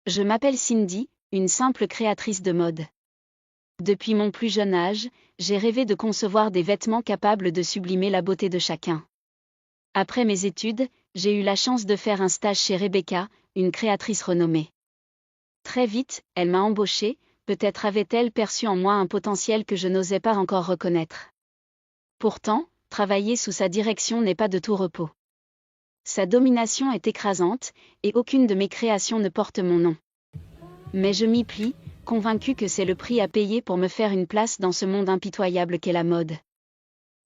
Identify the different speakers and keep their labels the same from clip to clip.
Speaker 1: Je m'appelle Cindy, une simple créatrice de mode. Depuis mon plus jeune âge, j'ai rêvé de concevoir des vêtements capables de sublimer la beauté de chacun. Après mes études, j'ai eu la chance de faire un stage chez Rebecca, une créatrice renommée. Très vite, elle m'a embauchée, peut-être avait-elle perçu en moi un potentiel que je n'osais pas encore reconnaître. Pourtant, travailler sous sa direction n'est pas de tout repos. Sa domination est écrasante, et aucune de mes créations ne porte mon nom. Mais je m'y plie, convaincue que c'est le prix à payer pour me faire une place dans ce monde impitoyable qu'est la mode.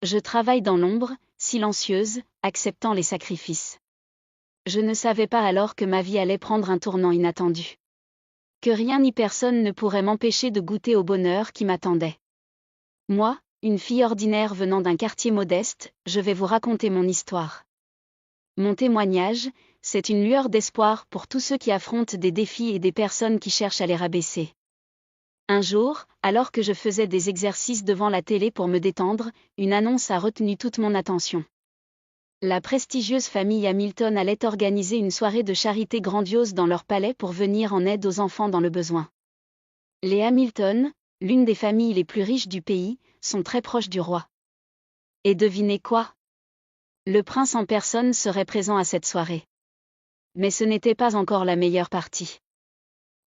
Speaker 1: Je travaille dans l'ombre, silencieuse, acceptant les sacrifices. Je ne savais pas alors que ma vie allait prendre un tournant inattendu. Que rien ni personne ne pourrait m'empêcher de goûter au bonheur qui m'attendait. Moi, une fille ordinaire venant d'un quartier modeste, je vais vous raconter mon histoire. Mon témoignage, c'est une lueur d'espoir pour tous ceux qui affrontent des défis et des personnes qui cherchent à les rabaisser. Un jour, alors que je faisais des exercices devant la télé pour me détendre, une annonce a retenu toute mon attention. La prestigieuse famille Hamilton allait organiser une soirée de charité grandiose dans leur palais pour venir en aide aux enfants dans le besoin. Les Hamilton, l'une des familles les plus riches du pays, sont très proches du roi. Et devinez quoi ? Le prince en personne serait présent à cette soirée. Mais ce n'était pas encore la meilleure partie.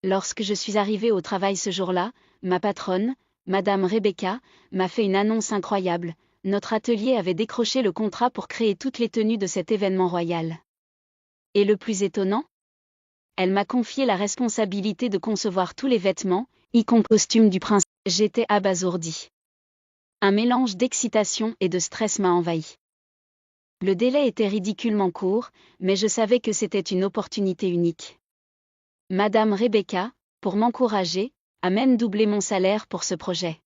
Speaker 1: Lorsque je suis arrivée au travail ce jour-là, ma patronne, Madame Rebecca, m'a fait une annonce incroyable. Notre atelier avait décroché le contrat pour créer toutes les tenues de cet événement royal. Et le plus étonnant ? Elle m'a confié la responsabilité de concevoir tous les vêtements, y compris le costume du prince. J'étais abasourdie. Un mélange d'excitation et de stress m'a envahi. Le délai était ridiculement court, mais je savais que c'était une opportunité unique. Madame Rebecca, pour m'encourager, a même doublé mon salaire pour ce projet.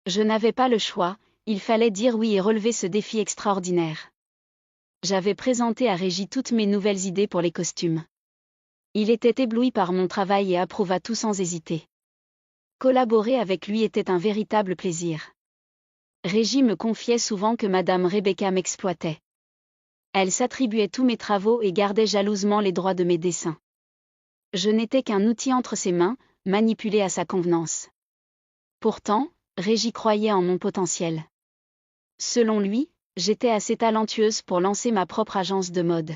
Speaker 1: Je n'avais pas le choix, il fallait dire oui et relever ce défi extraordinaire. J'avais présenté à Régis toutes mes nouvelles idées pour les costumes. Il était ébloui par mon travail et approuva tout sans hésiter. Collaborer avec lui était un véritable plaisir. Régis me confiait souvent que Madame Rebecca m'exploitait. Elle s'attribuait tous mes travaux et gardait jalousement les droits de mes dessins. Je n'étais qu'un outil entre ses mains, manipulé à sa convenance. Pourtant, Régis croyait en mon potentiel. Selon lui, j'étais assez talentueuse pour lancer ma propre agence de mode.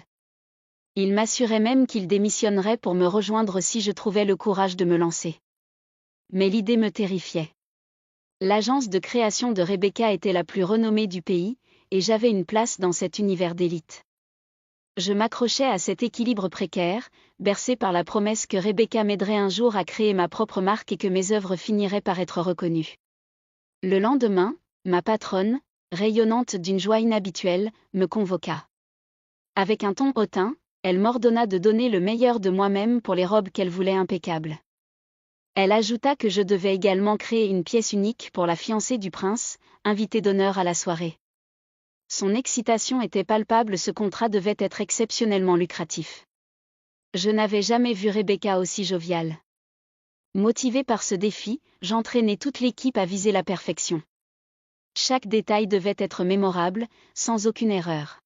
Speaker 1: Il m'assurait même qu'il démissionnerait pour me rejoindre si je trouvais le courage de me lancer. Mais l'idée me terrifiait. L'agence de création de Rebecca était la plus renommée du pays, et j'avais une place dans cet univers d'élite. Je m'accrochais à cet équilibre précaire, bercé par la promesse que Rebecca m'aiderait un jour à créer ma propre marque et que mes œuvres finiraient par être reconnues. Le lendemain, ma patronne, rayonnante d'une joie inhabituelle, me convoqua. Avec un ton hautain, elle m'ordonna de donner le meilleur de moi-même pour les robes qu'elle voulait impeccables. Elle ajouta que je devais également créer une pièce unique pour la fiancée du prince, invitée d'honneur à la soirée. Son excitation était palpable, ce contrat devait être exceptionnellement lucratif. Je n'avais jamais vu Rebecca aussi joviale. Motivée par ce défi, j'entraînais toute l'équipe à viser la perfection. Chaque détail devait être mémorable, sans aucune erreur.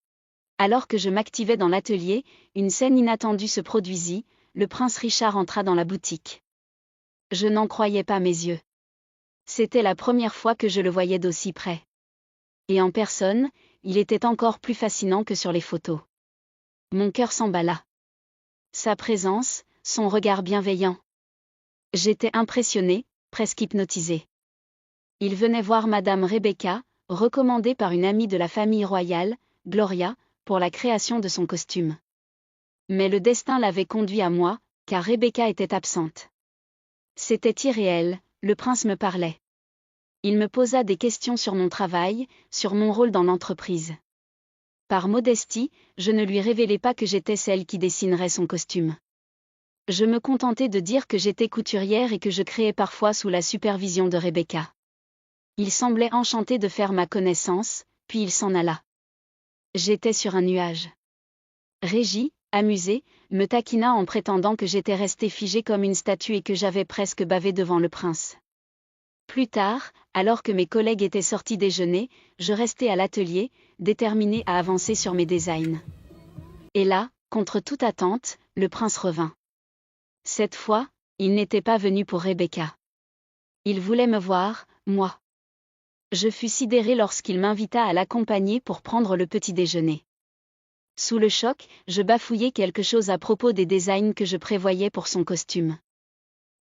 Speaker 1: Alors que je m'activais dans l'atelier, une scène inattendue se produisit, le prince Richard entra dans la boutique. Je n'en croyais pas mes yeux. C'était la première fois que je le voyais d'aussi près. Et en personne, il était encore plus fascinant que sur les photos. Mon cœur s'emballa. Sa présence, son regard bienveillant. J'étais impressionnée, presque hypnotisée. Il venait voir Madame Rebecca, recommandée par une amie de la famille royale, Gloria, pour la création de son costume. Mais le destin l'avait conduit à moi, car Rebecca était absente. C'était irréel, le prince me parlait. Il me posa des questions sur mon travail, sur mon rôle dans l'entreprise. Par modestie, je ne lui révélai pas que j'étais celle qui dessinerait son costume. Je me contentais de dire que j'étais couturière et que je créais parfois sous la supervision de Rebecca. Il semblait enchanté de faire ma connaissance, puis il s'en alla. J'étais sur un nuage. Régis, amusé, me taquina en prétendant que j'étais restée figée comme une statue et que j'avais presque bavé devant le prince. Plus tard, alors que mes collègues étaient sortis déjeuner, je restais à l'atelier, déterminée à avancer sur mes designs. Et là, contre toute attente, le prince revint. Cette fois, il n'était pas venu pour Rebecca. Il voulait me voir, moi. Je fus sidérée lorsqu'il m'invita à l'accompagner pour prendre le petit déjeuner. Sous le choc, je bafouillai quelque chose à propos des designs que je prévoyais pour son costume.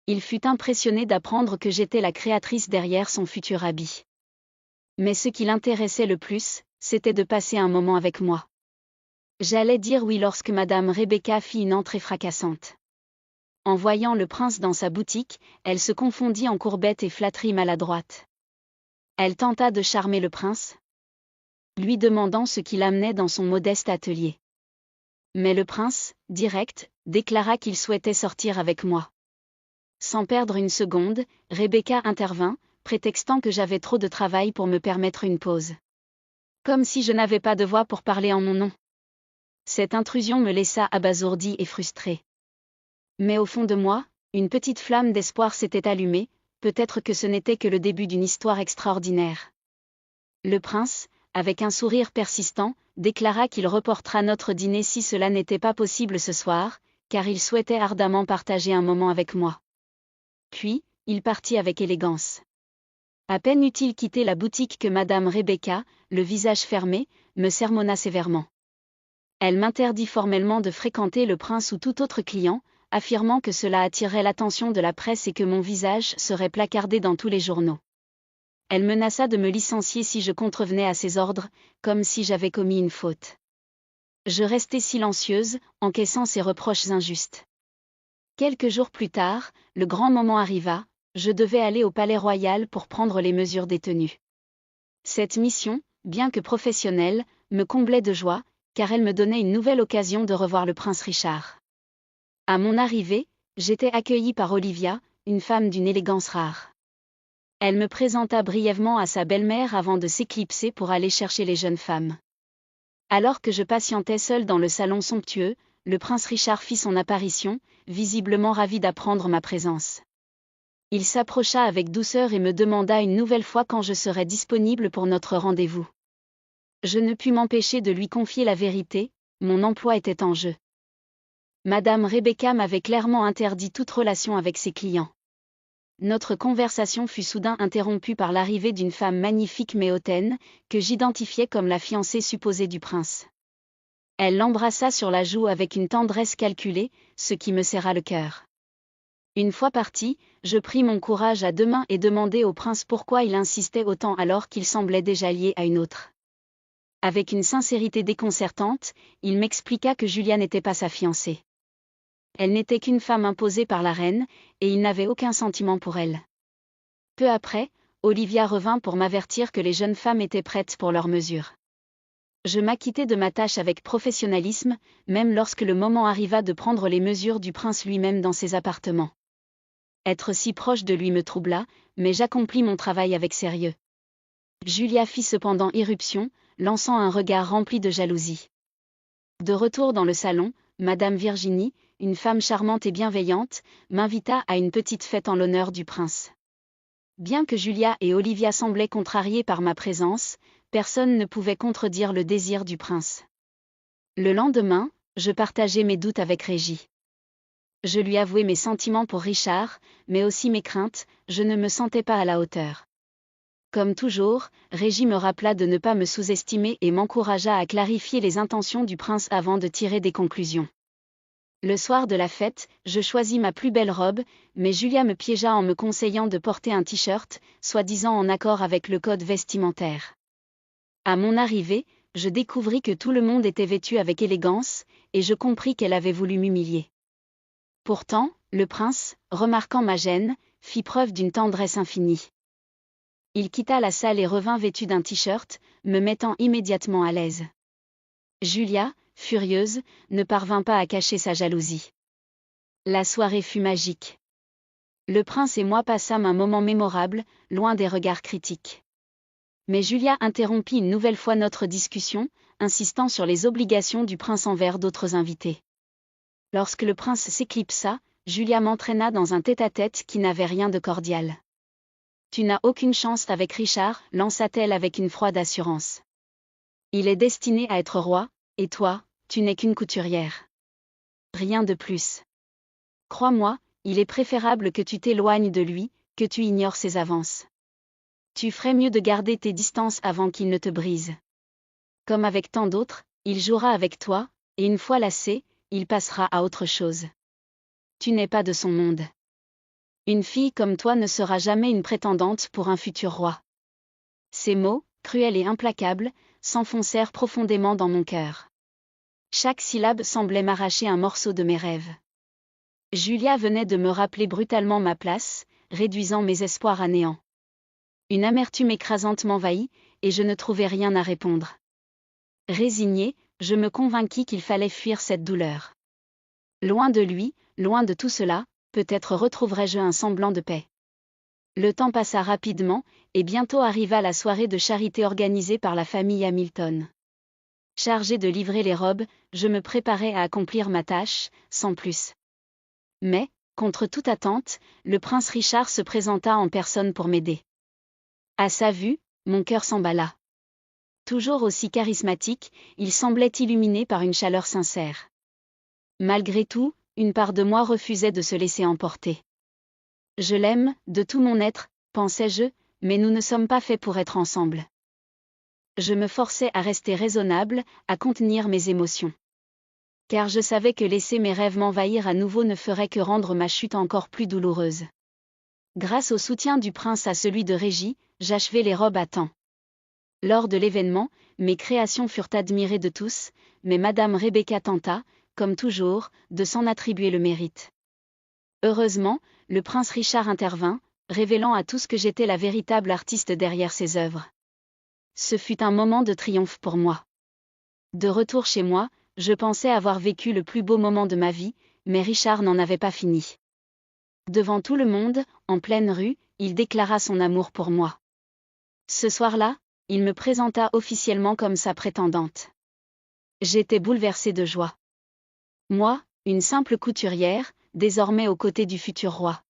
Speaker 1: Il fut impressionné d'apprendre que j'étais la créatrice derrière son futur habit. Mais ce qui l'intéressait le plus, c'était de passer un moment avec moi. J'allais dire oui lorsque Madame Rebecca fit une entrée fracassante. En voyant le prince dans sa boutique, elle se confondit en courbettes et flatteries maladroites. Elle tenta de charmer le prince, lui demandant ce qui l'amenait dans son modeste atelier. Mais le prince, direct, déclara qu'il souhaitait sortir avec moi. Sans perdre une seconde, Rebecca intervint, prétextant que j'avais trop de travail pour me permettre une pause. Comme si je n'avais pas de voix pour parler en mon nom. Cette intrusion me laissa abasourdie et frustrée. Mais au fond de moi, une petite flamme d'espoir s'était allumée, peut-être que ce n'était que le début d'une histoire extraordinaire. Le prince, avec un sourire persistant, déclara qu'il reportera notre dîner si cela n'était pas possible ce soir, car il souhaitait ardemment partager un moment avec moi. Puis, il partit avec élégance. À peine eut-il quitté la boutique que Madame Rebecca, le visage fermé, me sermonna sévèrement. Elle m'interdit formellement de fréquenter le prince ou tout autre client, affirmant que cela attirerait l'attention de la presse et que mon visage serait placardé dans tous les journaux. Elle menaça de me licencier si je contrevenais à ses ordres, comme si j'avais commis une faute. Je restai silencieuse, encaissant ces reproches injustes. Quelques jours plus tard, le grand moment arriva, je devais aller au Palais Royal pour prendre les mesures des tenues. Cette mission, bien que professionnelle, me comblait de joie, car elle me donnait une nouvelle occasion de revoir le prince Richard. À mon arrivée, j'étais accueillie par Olivia, une femme d'une élégance rare. Elle me présenta brièvement à sa belle-mère avant de s'éclipser pour aller chercher les jeunes femmes. Alors que je patientais seule dans le salon somptueux, le prince Richard fit son apparition, visiblement ravi d'apprendre ma présence. Il s'approcha avec douceur et me demanda une nouvelle fois quand je serais disponible pour notre rendez-vous. Je ne pus m'empêcher de lui confier la vérité, mon emploi était en jeu. Madame Rebecca m'avait clairement interdit toute relation avec ses clients. Notre conversation fut soudain interrompue par l'arrivée d'une femme magnifique mais hautaine, que j'identifiais comme la fiancée supposée du prince. Elle l'embrassa sur la joue avec une tendresse calculée, ce qui me serra le cœur. Une fois partie, je pris mon courage à deux mains et demandai au prince pourquoi il insistait autant alors qu'il semblait déjà lié à une autre. Avec une sincérité déconcertante, il m'expliqua que Julia n'était pas sa fiancée. Elle n'était qu'une femme imposée par la reine, et il n'avait aucun sentiment pour elle. Peu après, Olivia revint pour m'avertir que les jeunes femmes étaient prêtes pour leurs mesures. Je m'acquittai de ma tâche avec professionnalisme, même lorsque le moment arriva de prendre les mesures du prince lui-même dans ses appartements. Être si proche de lui me troubla, mais j'accomplis mon travail avec sérieux. Julia fit cependant irruption, lançant un regard rempli de jalousie. De retour dans le salon, Madame Virginie, une femme charmante et bienveillante, m'invita à une petite fête en l'honneur du prince. Bien que Julia et Olivia semblaient contrariées par ma présence, personne ne pouvait contredire le désir du prince. Le lendemain, je partageai mes doutes avec Régie. Je lui avouai mes sentiments pour Richard, mais aussi mes craintes, je ne me sentais pas à la hauteur. Comme toujours, Régie me rappela de ne pas me sous-estimer et m'encouragea à clarifier les intentions du prince avant de tirer des conclusions. Le soir de la fête, je choisis ma plus belle robe, mais Julia me piégea en me conseillant de porter un t-shirt, soi-disant en accord avec le code vestimentaire. À mon arrivée, je découvris que tout le monde était vêtu avec élégance, et je compris qu'elle avait voulu m'humilier. Pourtant, le prince, remarquant ma gêne, fit preuve d'une tendresse infinie. Il quitta la salle et revint vêtu d'un t-shirt, me mettant immédiatement à l'aise. Julia, furieuse, ne parvint pas à cacher sa jalousie. La soirée fut magique. Le prince et moi passâmes un moment mémorable, loin des regards critiques. Mais Julia interrompit une nouvelle fois notre discussion, insistant sur les obligations du prince envers d'autres invités. Lorsque le prince s'éclipsa, Julia m'entraîna dans un tête-à-tête qui n'avait rien de cordial. « Tu n'as aucune chance avec Richard, lança-t-elle avec une froide assurance. Il est destiné à être roi, et toi, tu n'es qu'une couturière. Rien de plus. Crois-moi, il est préférable que tu t'éloignes de lui, que tu ignores ses avances. Tu ferais mieux de garder tes distances avant qu'il ne te brise. Comme avec tant d'autres, il jouera avec toi, et une fois lassé, il passera à autre chose. Tu n'es pas de son monde. Une fille comme toi ne sera jamais une prétendante pour un futur roi. Ces mots, cruels et implacables, s'enfoncèrent profondément dans mon cœur. Chaque syllabe semblait m'arracher un morceau de mes rêves. Julia venait de me rappeler brutalement ma place, réduisant mes espoirs à néant. Une amertume écrasante m'envahit, et je ne trouvais rien à répondre. Résigné, je me convainquis qu'il fallait fuir cette douleur. Loin de lui, loin de tout cela, peut-être retrouverais-je un semblant de paix. Le temps passa rapidement, et bientôt arriva la soirée de charité organisée par la famille Hamilton. Chargé de livrer les robes, je me préparais à accomplir ma tâche, sans plus. Mais, contre toute attente, le prince Richard se présenta en personne pour m'aider. À sa vue, mon cœur s'emballa. Toujours aussi charismatique, il semblait illuminé par une chaleur sincère. Malgré tout, une part de moi refusait de se laisser emporter. Je l'aime, de tout mon être, pensais-je, mais nous ne sommes pas faits pour être ensemble. Je me forçais à rester raisonnable, à contenir mes émotions. Car je savais que laisser mes rêves m'envahir à nouveau ne ferait que rendre ma chute encore plus douloureuse. Grâce au soutien du prince à celui de Régie, j'achevai les robes à temps. Lors de l'événement, mes créations furent admirées de tous, mais Madame Rebecca tenta, comme toujours, de s'en attribuer le mérite. Heureusement, le prince Richard intervint, révélant à tous que j'étais la véritable artiste derrière ses œuvres. Ce fut un moment de triomphe pour moi. De retour chez moi, je pensais avoir vécu le plus beau moment de ma vie, mais Richard n'en avait pas fini. Devant tout le monde, en pleine rue, il déclara son amour pour moi. Ce soir-là, il me présenta officiellement comme sa prétendante. J'étais bouleversée de joie. Moi, une simple couturière, désormais aux côtés du futur roi.